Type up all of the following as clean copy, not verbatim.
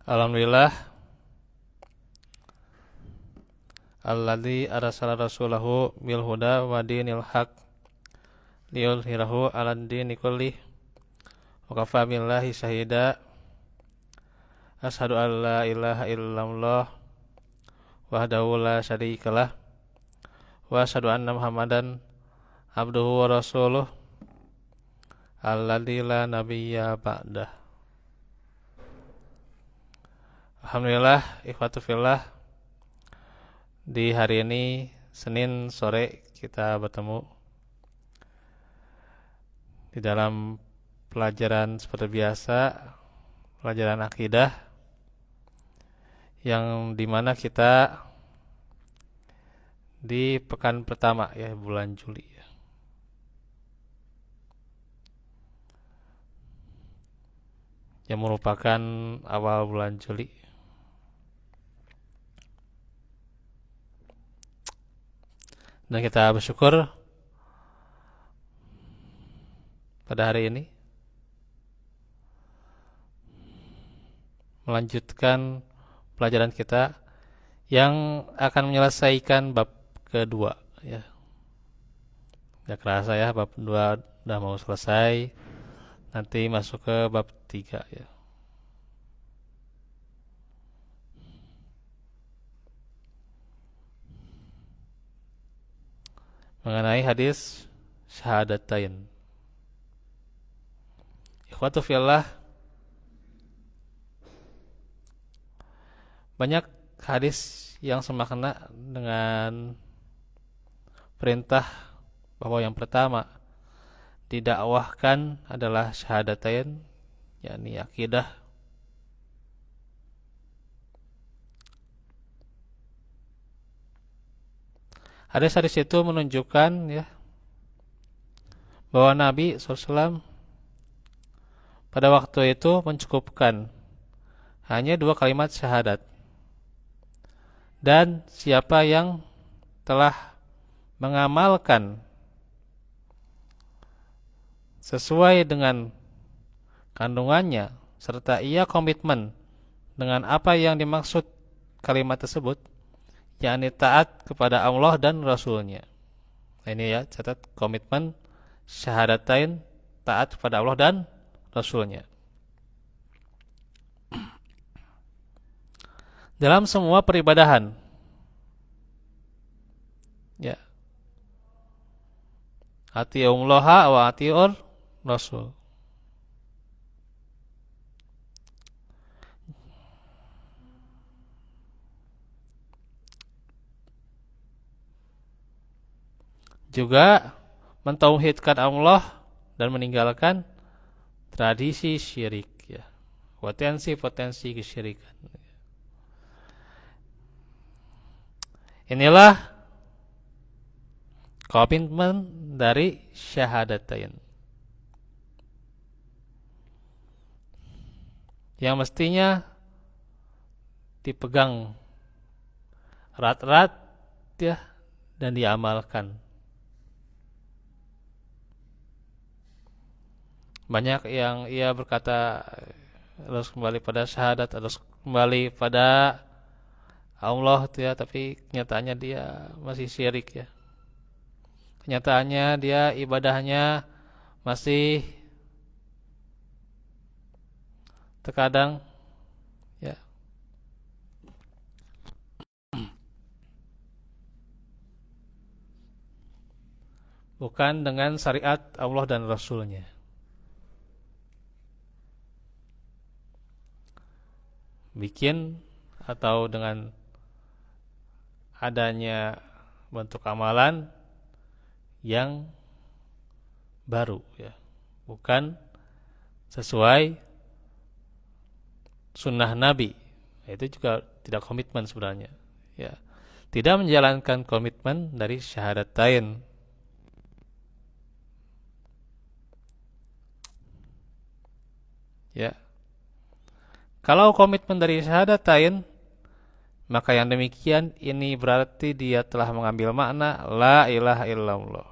Alhamdulillah alladzi arsala rasulahu bil huda wa dinil haq liyudhhirahu 'alad dini kullih wa kafa billahi syahida. Asyhadu an la ilaha illallah wahdahu la syarikalah wa asyhadu anna Muhammadan abduhu wa rasuluh alladzi la nabiyya ba'dah. Alhamdulillah, ikhwatu fillah, di hari ini Senin sore kita bertemu di dalam pelajaran seperti biasa, pelajaran akidah, yang dimana kita di pekan pertama ya bulan Juli ya. Yang merupakan awal bulan Juli. Dan kita bersyukur pada hari ini melanjutkan pelajaran kita yang akan menyelesaikan bab kedua ya. Gak kerasa ya, bab 2 udah mau selesai. Nanti masuk ke bab 3 ya. Mengenai hadis syahadatain. Ikhwatu fillah, banyak hadis yang semakna dengan perintah bahwa yang pertama didakwahkan adalah syahadatain, yakni akidah. Hadis-hadis itu menunjukkan ya bahwa Nabi SAW pada waktu itu mencukupkan hanya 2 kalimat syahadat. Dan siapa yang telah mengamalkan sesuai dengan kandungannya serta ia komitmen dengan apa yang dimaksud kalimat tersebut, yakni taat kepada Allah dan Rasulnya. Nah, ini ya, catat komitmen syahadatain, taat kepada Allah dan Rasulnya. Dalam semua peribadahan, ya, atiullaha wa atiur Rasul. Juga mentauhidkan Allah dan meninggalkan tradisi syirik ya. Potensi-potensi kesyirikan. Inilah komitmen dari syahadatain yang mestinya dipegang erat-erat ya dan diamalkan. Banyak yang ia berkata harus kembali pada syahadat, harus kembali pada Allah ya, tapi kenyataannya dia masih syirik ya. Kenyataannya dia ibadahnya masih terkadang ya bukan dengan syariat Allah dan Rasulnya. Bikin atau dengan adanya bentuk amalan yang baru ya, bukan sesuai sunnah Nabi. Itu juga tidak komitmen sebenarnya ya, tidak menjalankan komitmen dari syahadatain. Ya, kalau komitmen dari syahadatain, maka yang demikian ini berarti dia telah mengambil makna la ilaha illallah.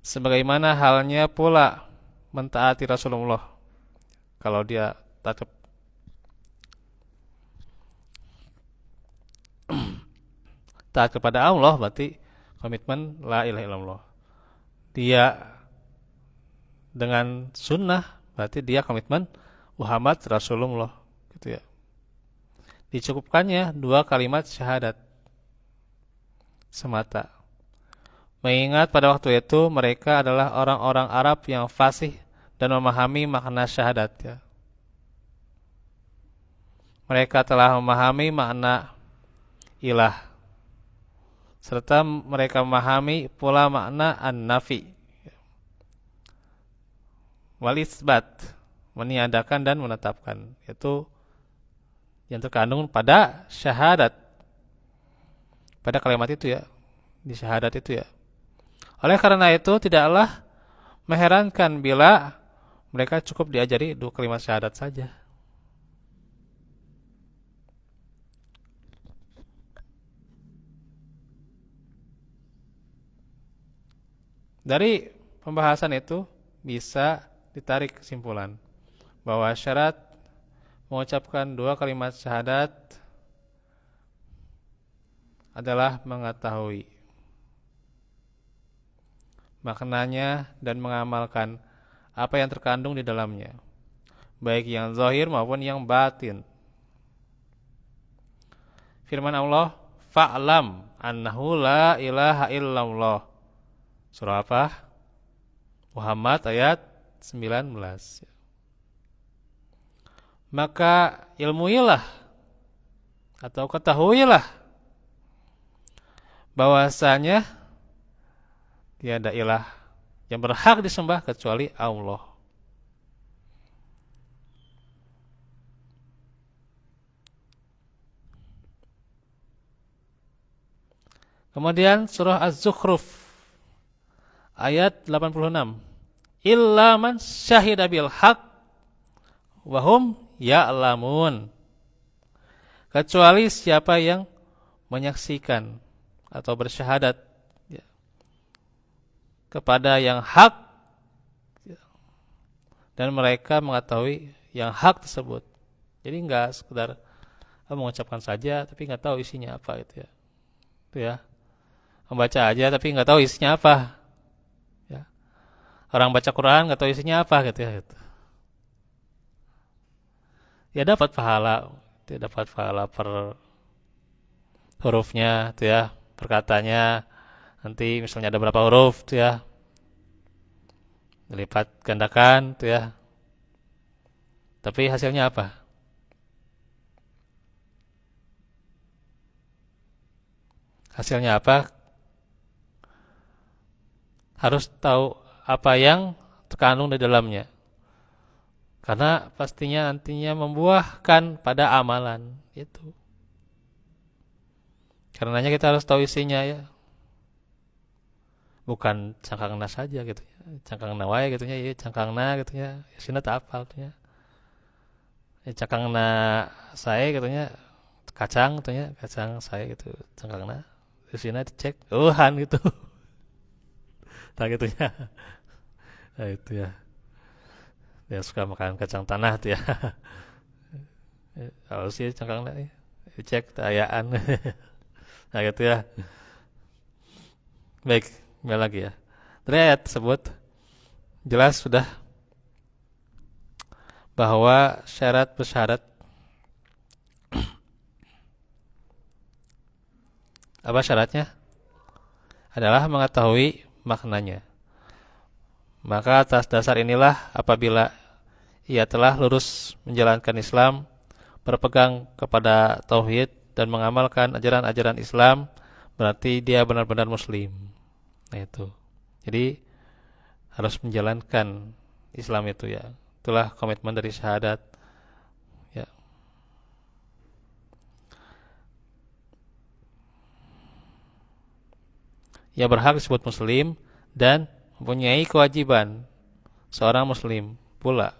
Sebagaimana halnya pula mentaati Rasulullah. Kalau dia taat kepada Allah berarti komitmen la ilaha illallah. Dia dengan sunnah berarti dia komitmen Muhammad Rasulullah gitu ya. Dicukupkannya 2 kalimat syahadat semata. Mengingat pada waktu itu mereka adalah orang-orang Arab yang fasih dan memahami makna syahadat ya. Mereka telah memahami makna ilah serta mereka memahami pula makna an-nafi wal isbat, meniadakan dan menetapkan. Itu yang terkandung pada syahadat, pada kalimat itu ya, di syahadat itu ya. Oleh karena itu tidaklah mengherankan bila mereka cukup diajari 2 kalimat syahadat saja. Dari pembahasan itu bisa ditarik kesimpulan bahwa syarat mengucapkan 2 kalimat syahadat adalah mengetahui maknanya dan mengamalkan apa yang terkandung di dalamnya, baik yang zahir maupun yang batin. Firman Allah, fa'lam annahu la ilaha illallah. Surah apa? Muhammad ayat 19. Maka ilmuilah atau ketahuilah bahwasanya tiada ilah yang berhak disembah kecuali Allah. Kemudian surah Az-Zukhruf ayat 86. Illa man syahida bil haq wa hum ya'lamun. Kecuali siapa yang menyaksikan atau bersyahadat ya, kepada yang hak ya, dan mereka mengetahui yang hak tersebut. Jadi enggak sekedar mengucapkan saja tapi enggak tahu isinya apa gitu ya. Itu ya. Membaca aja tapi enggak tahu isinya apa. Ya. Orang baca Quran enggak tahu isinya apa gitu ya gitu. Ya dapat pahala, ya dapat pahala per hurufnya tuh ya, perkatanya. Nanti misalnya ada berapa huruf tuh ya, dilipat gandakan tuh ya. Tapi hasilnya apa? Hasilnya apa? Harus tahu apa yang terkandung di dalamnya. Karena pastinya nantinya membuahkan pada amalan itu. Karenanya kita harus tahu isinya ya. Bukan cangkangna saja gitu ya. Cangkangna wae gitu ya, cangkangna gitu ya. Isina tak apal gitu ya. Cangkangna saya gitu ya. Kacang gitu ya, kacang saya gitu. Cangkangna isina dicek, han gitu. Tak gitu ya. Nah itu ya. Dia suka makan kacang tanah tuh ya. Kalau sih cangkangna cek ayaan. Nah gitu ya. Baik, kembali lagi ya. Dari ayat tersebut jelas sudah bahwa syarat bersyarat apa syaratnya? Adalah mengetahui maknanya. Maka atas dasar inilah apabila ia telah lurus menjalankan Islam, berpegang kepada tauhid dan mengamalkan ajaran-ajaran Islam, berarti dia benar-benar muslim. Nah itu. Jadi harus menjalankan Islam itu ya. Itulah komitmen dari syahadat. Ya. Ia berhak disebut muslim dan mempunyai kewajiban seorang muslim pula.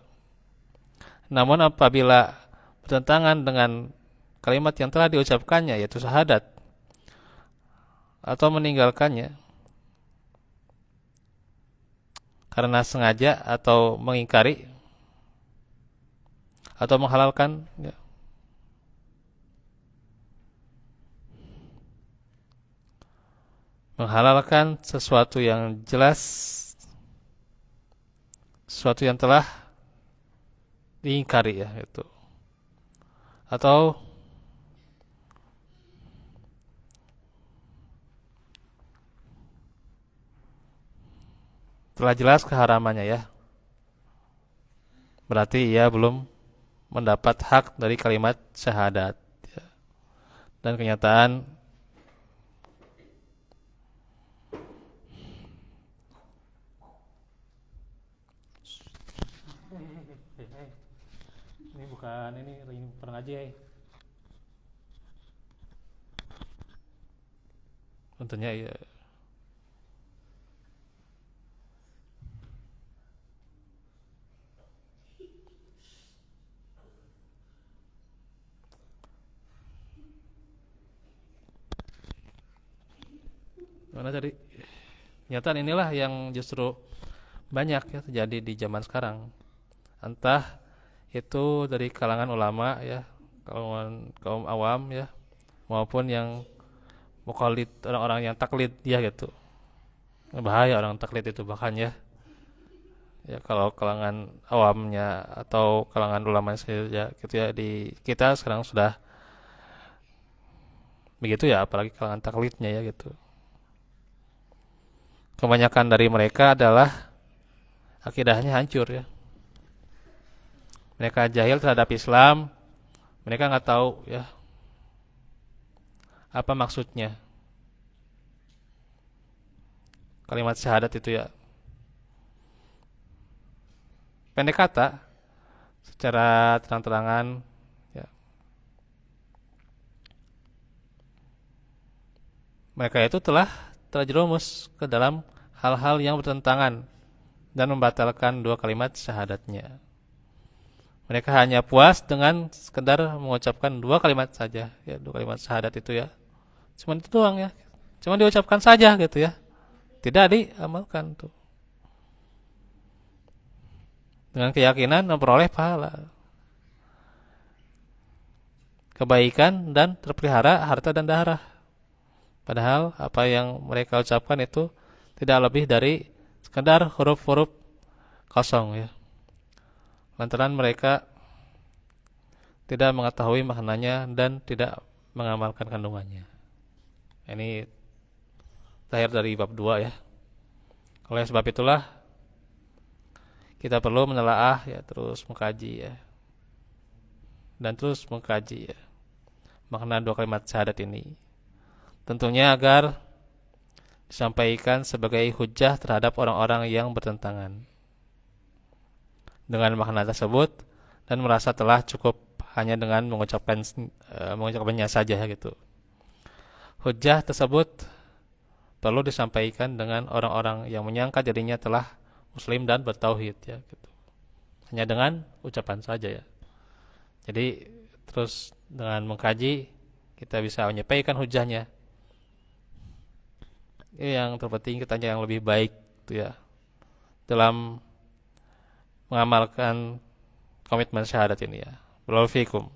Namun apabila bertentangan dengan kalimat yang telah diucapkannya yaitu syahadat atau meninggalkannya karena sengaja atau mengingkari atau menghalalkan ya, menghalalkan sesuatu yang jelas, sesuatu yang telah diingkari ya itu, atau telah jelas keharamannya ya, berarti ia belum mendapat hak dari kalimat syahadat ya. Dan kenyataan ini bukan ini pernah ngaji ya. Tentunya ya. Mana tadi? Kenyataan inilah yang justru banyak ya terjadi di zaman sekarang. Entah itu dari kalangan ulama ya, kaum awam ya, maupun yang mukallid, orang-orang yang taklid dia gitu. Bahaya orang taklid itu bahkan ya. Ya kalau kalangan awamnya atau kalangan ulama saja gitu ya, di kita sekarang sudah begitu ya, apalagi kalangan taklidnya ya gitu. Kebanyakan dari mereka adalah akidahnya hancur ya. Mereka jahil terhadap Islam, mereka nggak tahu ya apa maksudnya kalimat syahadat itu ya. Pendek kata, secara terang-terangan ya, mereka itu telah terjerumus ke dalam hal-hal yang bertentangan dan membatalkan dua kalimat syahadatnya. Mereka hanya puas dengan sekedar mengucapkan dua kalimat saja ya, dua kalimat syahadat itu ya. Cuma itu doang ya. Cuma diucapkan saja gitu ya. Tidak diamalkan tuh. Dengan keyakinan memperoleh pahala, kebaikan dan terpelihara harta dan darah. Padahal apa yang mereka ucapkan itu tidak lebih dari sekedar huruf-huruf kosong ya. Lantaran mereka tidak mengetahui maknanya dan tidak mengamalkan kandungannya. Ini terakhir dari bab 2 ya. Oleh sebab itulah kita perlu menelaah ya, terus mengkaji ya. Dan terus mengkaji ya makna dua kalimat syahadat ini. Tentunya agar disampaikan sebagai hujah terhadap orang-orang yang bertentangan dengan makna tersebut dan merasa telah cukup hanya dengan mengucapkannya saja gitu. Hujah tersebut perlu disampaikan dengan orang-orang yang menyangka dirinya telah muslim dan bertauhid ya gitu. Hanya dengan ucapan saja ya. Jadi terus dengan mengkaji kita bisa menyampaikan hujahnya. Ini yang terpenting, kita yang lebih baik tuh ya dalam mengamalkan komitmen syahadat ini ya. Barakallahu fikum.